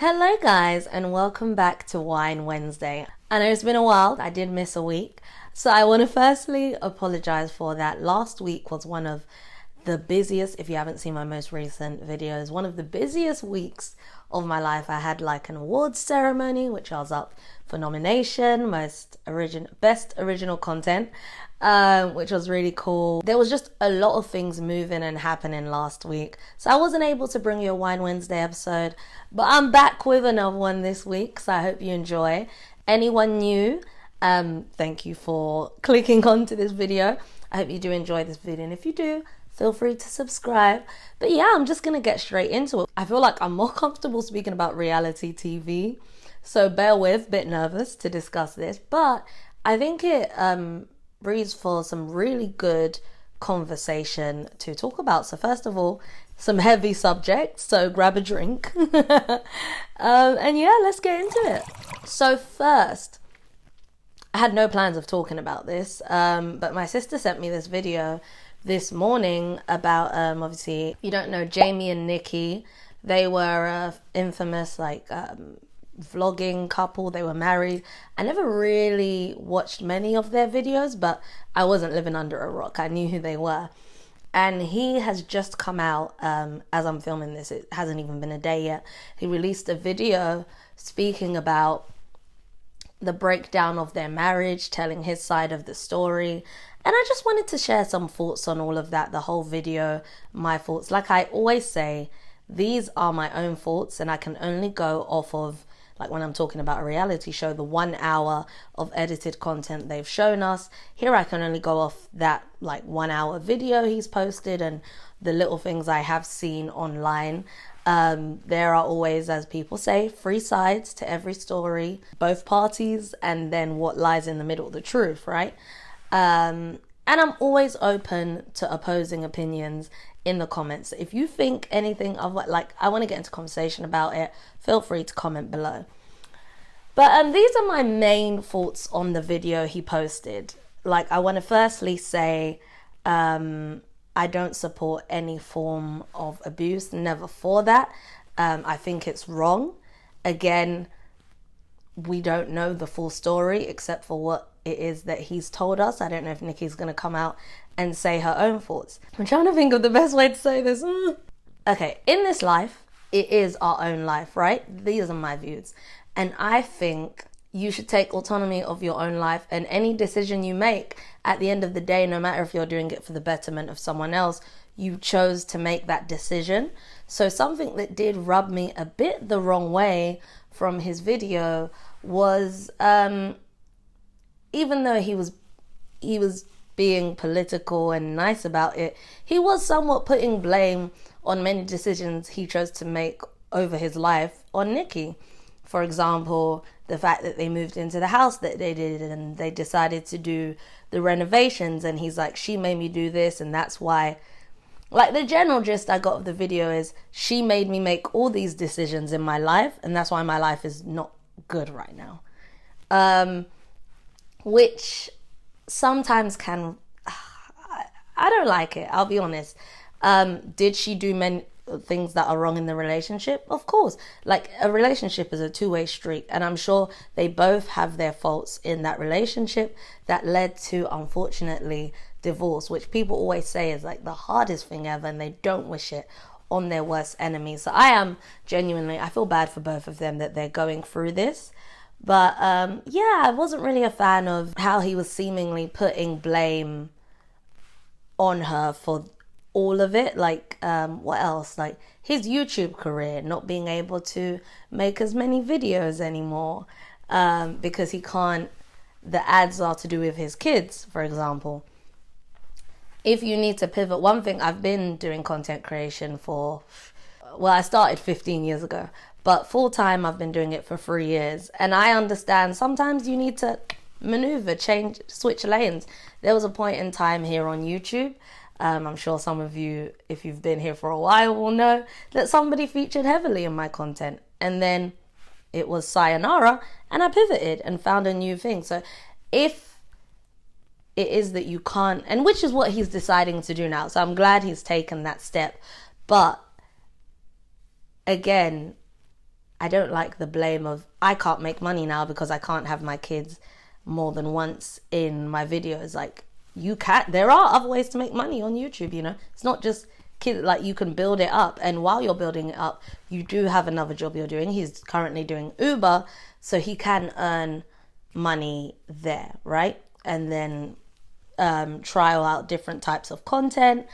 Hello guys, and welcome back to Wine Wednesday. I know it's been a while, I did miss a week, so I want to firstly apologize for that. Last week was one of the busiest, if you haven't seen my most recent videos, one of the busiest weeks of my life. I had like an awards ceremony, which I was up for nomination, best original content, which was really cool. There was just a lot of things moving and happening last week, so I wasn't able to bring you a Wine Wednesday episode, but I'm back with another one this week, so I hope you enjoy. Anyone new, thank you for clicking onto this video. I hope you do enjoy this video, and if you do, feel free to subscribe. But yeah, I'm just gonna get straight into it. I feel like I'm more comfortable speaking about reality TV, so bear with, bit nervous to discuss this, but I think it breeds for some really good conversation to talk about. So first of all, some heavy subjects, so grab a drink. And yeah, let's get into it. So first, I had no plans of talking about this, but my sister sent me this video this morning about, obviously, if you don't know, Jamie and Nikki, they were a infamous vlogging couple. They were married. I never really watched many of their videos, but I wasn't living under a rock. I knew who they were. And he has just come out, as I'm filming this, it hasn't even been a day yet. He released a video speaking about the breakdown of their marriage, telling his side of the story. And I just wanted to share some thoughts on all of that, the whole video, my thoughts. Like I always say, these are my own thoughts, and I can only go off of, like when I'm talking about a reality show, the 1 hour of edited content they've shown us. Here I can only go off that like 1 hour video he's posted and the little things I have seen online. There are always, as people say, 3 sides to every story, both parties, and then what lies in the middle, the truth, right? And I'm always open to opposing opinions in the comments. If you think anything of what, like, I want to get into conversation about it, feel free to comment below. But these are my main thoughts on the video he posted. Like, I want to firstly say, I don't support any form of abuse, never for that. I think it's wrong. Again, we don't know the full story except for what it is that he's told us. I don't know if Nikki's going to come out and say her own thoughts. I'm trying to think of the best way to say this. Okay, in this life, it is our own life, right? These are my views. And I think you should take autonomy of your own life, and any decision you make at the end of the day, no matter if you're doing it for the betterment of someone else, you chose to make that decision. So something that did rub me a bit the wrong way from his video was, even though he was being political and nice about it, he was somewhat putting blame on many decisions he chose to make over his life on Nikki. For example, the fact that they moved into the house that they did and they decided to do the renovations, and he's like, she made me do this, and that's why. Like, the general gist I got of the video is, she made me make all these decisions in my life, and that's why my life is not good right now. Which sometimes can, I don't like it, I'll be honest. Did she do many things that are wrong in the relationship? Of course. Like, a relationship is a two-way street, and I'm sure they both have their faults in that relationship that led to, unfortunately, divorce, which people always say is like the hardest thing ever, and they don't wish it on their worst enemy. So I feel bad for both of them that they're going through this. But yeah, I wasn't really a fan of how he was seemingly putting blame on her for all of it. Like, what else? Like, his YouTube career, not being able to make as many videos anymore because he can't, the ads are to do with his kids, for example. If you need to pivot, one thing, I've been doing content creation for, well, I started 15 years ago, but full time I've been doing it for 3 years. And I understand sometimes you need to maneuver, change, switch lanes. There was a point in time here on YouTube, I'm sure some of you, if you've been here for a while, will know that somebody featured heavily in my content. And then it was sayonara, and I pivoted and found a new thing. So if it is that you can't, and which is what he's deciding to do now, so I'm glad he's taken that step. But again, I don't like the blame of I can't make money now because I can't have my kids more than once in my videos. Like, you can't, there are other ways to make money on YouTube, you know. It's not just kids, like, you can build it up, and while you're building it up, you do have another job you're doing. He's currently doing Uber, so he can earn money there, right? And then trial out different types of content.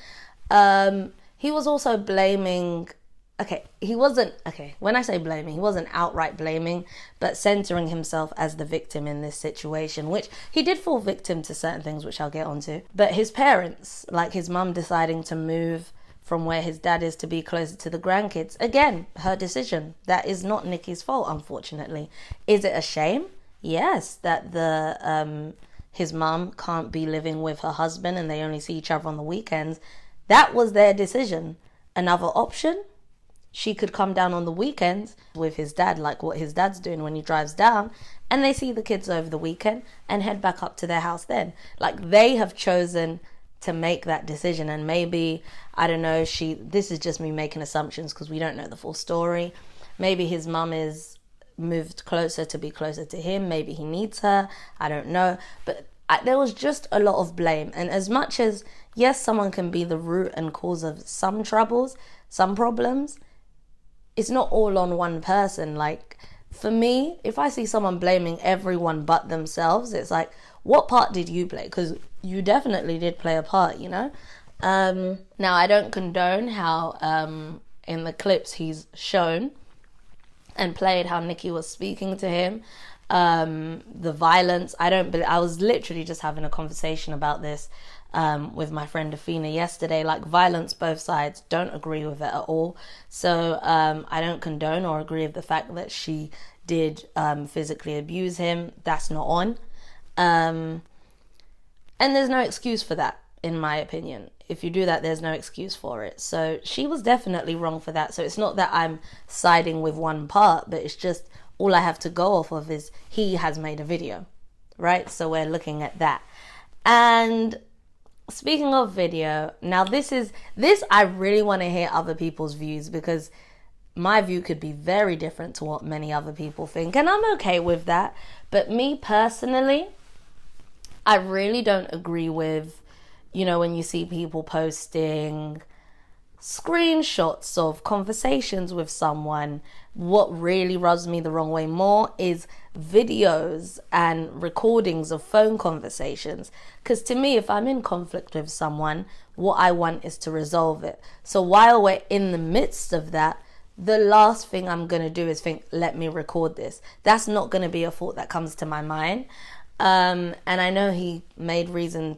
He was also blaming, when I say blaming, he wasn't outright blaming, but centering himself as the victim in this situation, which he did fall victim to certain things, which I'll get onto. But his parents, like his mum deciding to move from where his dad is to be closer to the grandkids, again, her decision. That is not Nikki's fault, unfortunately. Is it a shame? Yes, that his mum can't be living with her husband and they only see each other on the weekends. That was their decision. Another option, she could come down on the weekends with his dad, like what his dad's doing when he drives down, and they see the kids over the weekend and head back up to their house then. Like, they have chosen to make that decision, and maybe, I don't know, this is just me making assumptions because we don't know the full story. Maybe his mum is moved closer to be closer to him. Maybe he needs her. I don't know. But there was just a lot of blame. And as much as, yes, someone can be the root and cause of some troubles, some problems, it's not all on one person. Like, for me, if I see someone blaming everyone but themselves, it's like, what part did you play? Because you definitely did play a part, you know? Now, I don't condone how in the clips he's shown and played how Nikki was speaking to him, the violence. I was literally just having a conversation about this with my friend Afina yesterday. Like, violence, both sides, don't agree with it at all. So I don't condone or agree with the fact that she did physically abuse him. That's not on. And there's no excuse for that, in my opinion. If you do that, there's no excuse for it. So she was definitely wrong for that. So it's not that I'm siding with one part, but it's just all I have to go off of is he has made a video, right? So we're looking at that. And speaking of video, now this I really want to hear other people's views, because my view could be very different to what many other people think. And I'm okay with that. But me personally, I really don't agree with, you know, when you see people posting screenshots of conversations with someone. What really rubs me the wrong way more is videos and recordings of phone conversations. Because to me, if I'm in conflict with someone, what I want is to resolve it. So while we're in the midst of that, the last thing I'm going to do is think, let me record this. That's not going to be a thought that comes to my mind. And I know he gave a reason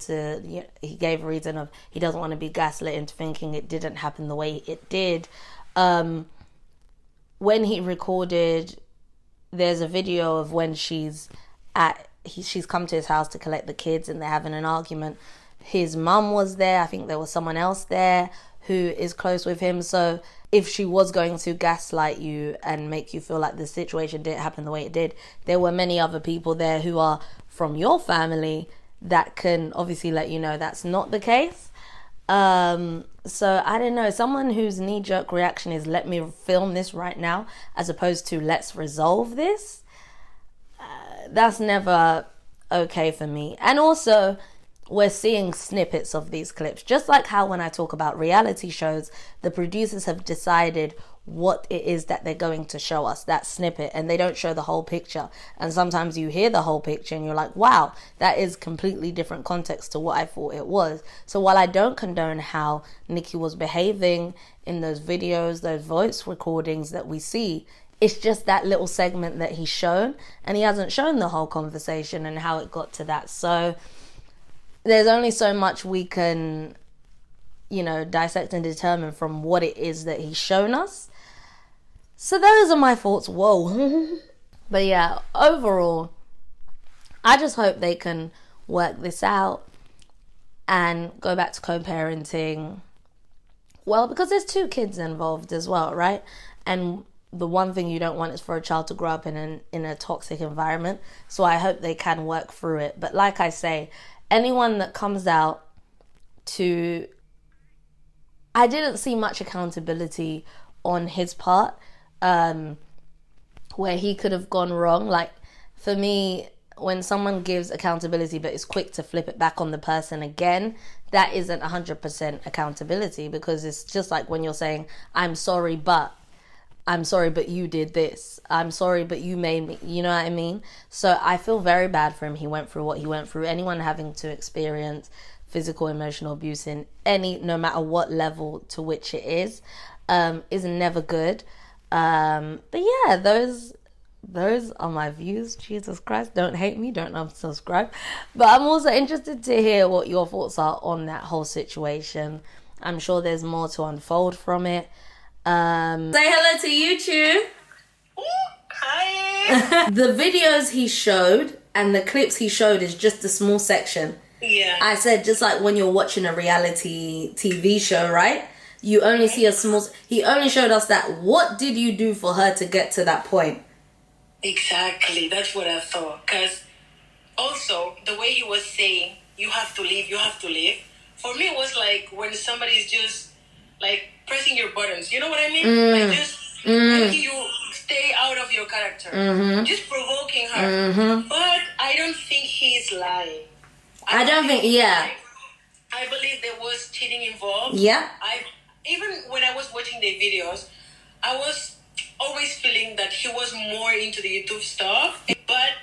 of he doesn't want to be gaslit into thinking it didn't happen the way it did. When he recorded, there's a video of when she's come to his house to collect the kids and they're having an argument. His mum was there. I think there was someone else there who is close with him. So if she was going to gaslight you and make you feel like the situation didn't happen the way it did, there were many other people there who are from your family that can obviously let you know that's not the case. So I don't know, someone whose knee-jerk reaction is let me film this right now as opposed to let's resolve this, that's never okay for me. And also, we're seeing snippets of these clips, just like how when I talk about reality shows, the producers have decided what it is that they're going to show us, that snippet, and they don't show the whole picture. And sometimes you hear the whole picture and you're like, wow, that is completely different context to what I thought it was. So while I don't condone how Nikki was behaving in those videos, those voice recordings that we see, it's just that little segment that he's shown, and he hasn't shown the whole conversation and how it got to that. So there's only so much we can, dissect and determine from what it is that he's shown us. So those are my thoughts. Whoa. But yeah, overall, I just hope they can work this out and go back to co-parenting. Well, because there's 2 kids involved as well, right? And the one thing you don't want is for a child to grow up in a toxic environment. So I hope they can work through it. But like I say, anyone that comes out to... I didn't see much accountability on his part. where he could have gone wrong. Like, for me, when someone gives accountability but is quick to flip it back on the person again, that isn't 100% accountability, because it's just like when you're saying, I'm sorry, but you did this. I'm sorry, but you made me. You know what I mean? So I feel very bad for him. He went through what he went through. Anyone having to experience physical, emotional abuse in no matter what level to which it is never good. But yeah, those are my views. Jesus Christ, don't hate me, don't unsubscribe. But I'm also interested to hear what your thoughts are on that whole situation. I'm sure there's more to unfold from it. Say hello to YouTube. Ooh, hi. The videos he showed and the clips he showed is just a small section. Yeah. I said, just like when you're watching a reality TV show, right? You only see a small... He only showed us that. What did you do for her to get to that point? Exactly. That's what I thought. Because also, the way he was saying, you have to leave, for me it was like when somebody's just like pressing your buttons. You know what I mean? Like just making you stay out of your character. Just provoking her. But I don't think he's lying. I don't think, yeah. I believe there was cheating involved. Yeah. Even when I was watching the videos, I was always feeling that he was more into the YouTube stuff. But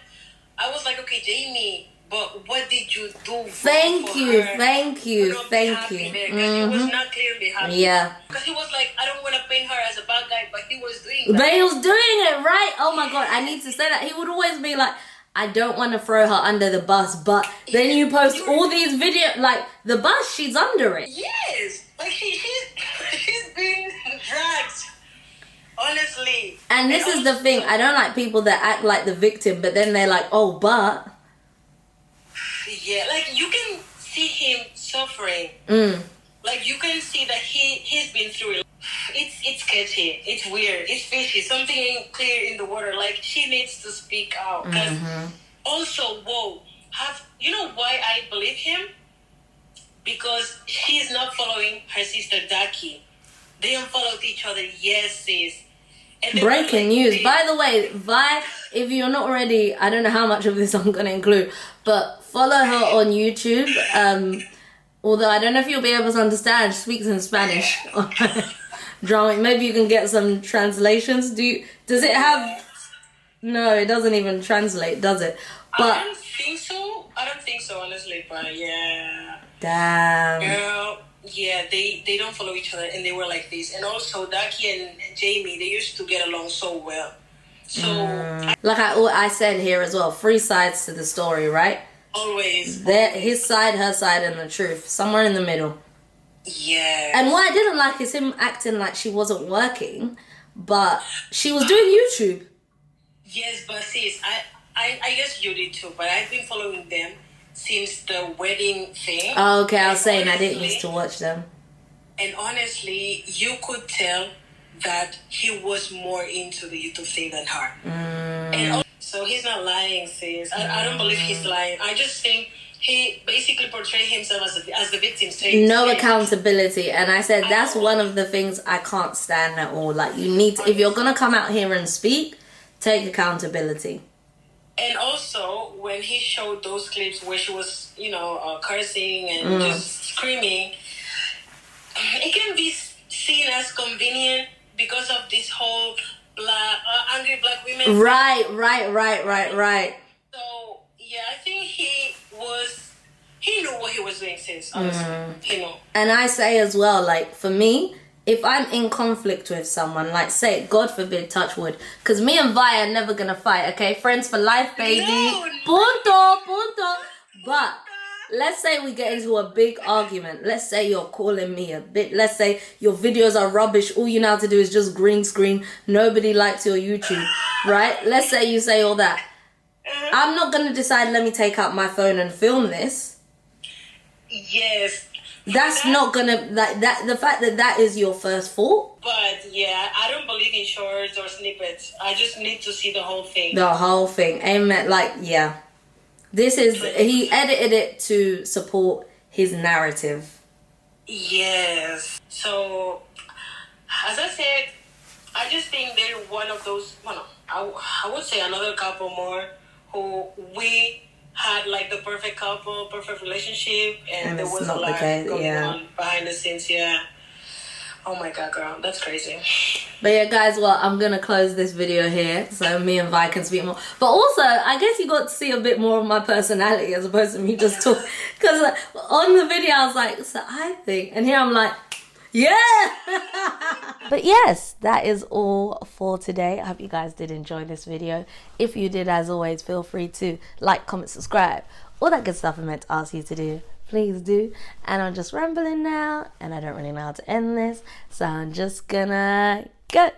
I was like, okay, Jamie, but what did you do? Thank you. Because he was not clearly happy. Yeah. Because he was like, I don't want to paint her as a bad guy, but he was doing that. But he was doing it, right? Oh my God, I need to say that. He would always be like, I don't want to throw her under the bus, but then you post all these videos, like the bus, she's under it. Yes, like she's being dragged, honestly. And this is the thing, I don't like people that act like the victim, but then they're like, oh, but. Yeah, like you can see him suffering. Like you can see that he's been through it. It's sketchy. It's weird. It's fishy. Something ain't clear in the water. Like she needs to speak out. Also, you know why I believe him? Because she's not following her sister Daki. They unfollowed each other. Yes, sis. Breaking news. By the way, Vi, if you're not already, I don't know how much of this I'm going to include, but follow her on YouTube. Although I don't know if you'll be able to understand, she speaks in Spanish. Drama. Maybe you can get some translations. Does it have... No, it doesn't even translate, does it? But I don't think so, honestly, but yeah. Damn. Girl, yeah, they don't follow each other, and they were like this. And also, Daki and Jamie, they used to get along so well. So... Like I said here as well, 3 sides to the story, right? Always. His side, her side, and the truth. Somewhere in the middle. Yeah. And what I didn't like is him acting like she wasn't working, but she was doing YouTube. Yes, but sis, I guess you did too, but I've been following them since the wedding thing. Oh, okay, I was saying I didn't used to watch them. And honestly, you could tell that he was more into the YouTube thing than her. And so he's not lying, sis. I don't believe he's lying. I just think he basically portrayed himself as the victim. No accountability. And I said that's one of the things I can't stand at all. Like, you need to, if you're going to come out here and speak, take accountability. And also, when he showed those clips where she was, cursing and just screaming, it can be seen as convenient because of this whole angry black women. Right. So, yeah, I think he knew what he was doing, sis, honestly. He knew. And I say as well, like, for me, if I'm in conflict with someone, like, say, God forbid, touch wood, because me and Vi are never gonna fight, okay? Friends for life, baby. No. Punto. But let's say we get into a big argument. Let's say you're calling me a bit. Let's say your videos are rubbish. All you know how to do is just green screen. Nobody likes your YouTube, right? Let's say you say all that. I'm not gonna decide, let me take out my phone and film this. Yes. That's not gonna, like, that, the fact that is your first fault. But yeah, I don't believe in shorts or snippets. I just need to see the whole thing. The whole thing. Amen. Like, yeah. He edited it to support his narrative. Yes. So, as I said, I just think they're one of those, I would say another couple more who we had like the perfect couple, perfect relationship, and there was a lot going on behind the scenes. Yeah. Oh my God, girl, that's crazy. But yeah, guys, well, I'm going to close this video here so me and Vi can speak more. But also, I guess you got to see a bit more of my personality as opposed to me just talking. Because on the video, I was like, so I think. And here I'm like, yeah! But yes, that is all for today. I hope you guys did enjoy this video. If you did, as always, feel free to like, comment, subscribe. All that good stuff I meant to ask you to do. Please do. And I'm just rambling now, and I don't really know how to end this, so I'm just gonna go.